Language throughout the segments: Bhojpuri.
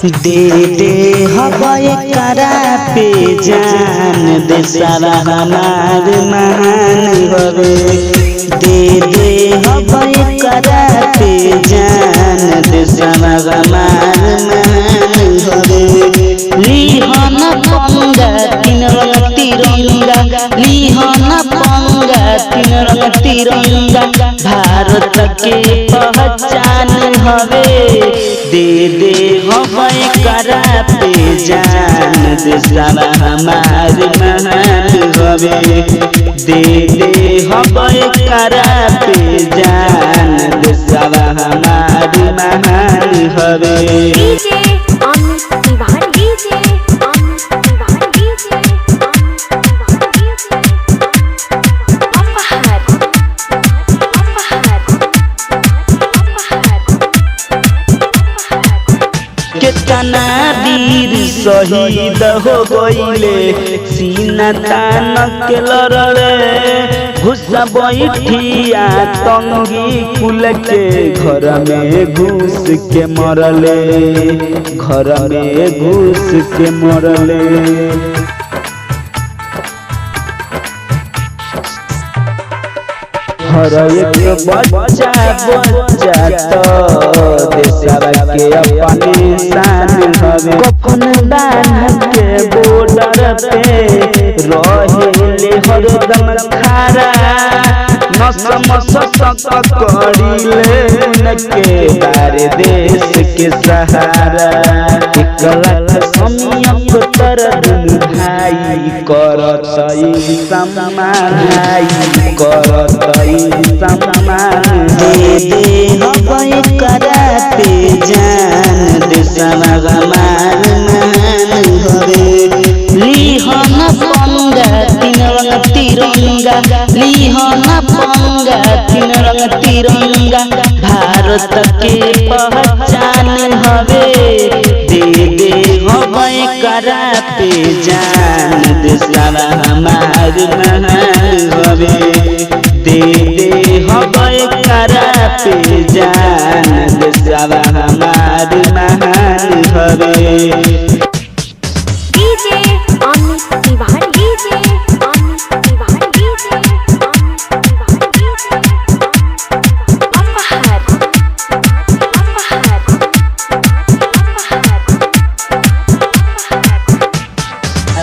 दे दे हवाए करा पे जान दे सारा हमार महान हवे। दे दे हवाए करा पे जान दे सारा हमार महान हवे। लिहन पंगा तीन रंग तिरंगा, लिहन पंगा तीन रंग तिरंगा भारत के पहचान हवे। दे दे हवाए करा पे जान दे सारा हमार महान हवे। दे दे हवाए करा पे जान दे सारा हमार महान हवे। कितना वीर शहीद हो गईले सीना तान के लड़ले। घुसा बैठिया तंगी कुल के घर में घुस के मरले, घर में घुस के मरले। हर एक बच्चा बच्चा तो देशवा के अपने शान हवे। कफन बांध के बॉर्डर पे रहेले हरदम खड़ा। नस करीले उनके बारे देश के सहारा। 1 लाख समियतर भाई करतई सम्मान, करतई सम्मान। दे दे हवाए करा पे जान दे सारा हमार महान हवे। लिहन पंगा तीन रंग तिरंगा, लिहन पंगा तीन रंग तिरंगा भारत के पहचान हवे। दे दे हवाए करा पे जान दे सारा हमार महान हवे। दे दे हवाए करा पे जान दे सारा हमार महान हवे।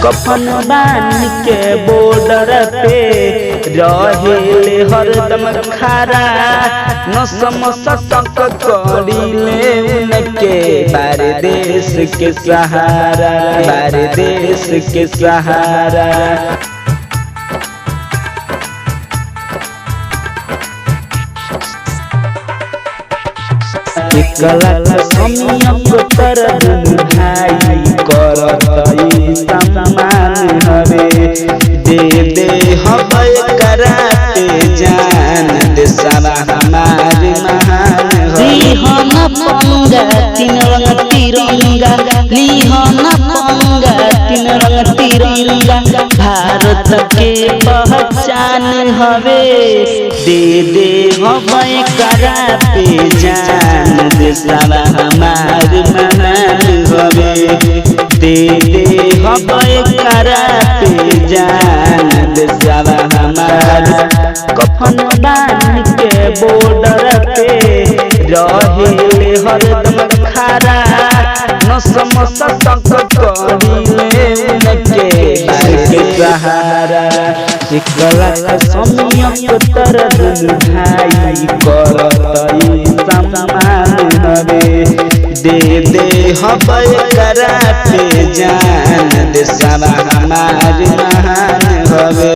कफन बांध के बॉर्डर पे रहेले हरदम खड़ा। नसमसक करीले उनके बारे देश के सहारा, बारे देश के सहारा। 1 लाख समियतर भाई करतई सम्मान हवे। दे दे हवाए करा पे जान दे सारा हमार महान हवे। लिहन पंगा तीन रंग तिरंगा, लिहन पंगा तीन रंग तिरंगा भारत के पहचान हवे। दे दे हवाए करा पे जान दे सारा हमार महान हवे। दे दे हवाए करा पे जान दे सारा हमार। कफन बांध के बॉर्डर पे रहेले हरदम खड़ा। नसमसक करीले उनके बारे के सहारा। 1 लाख समियतर भाई करतई सम्मान हवे। दे दे हवाए करा पे जान दे सारा हमार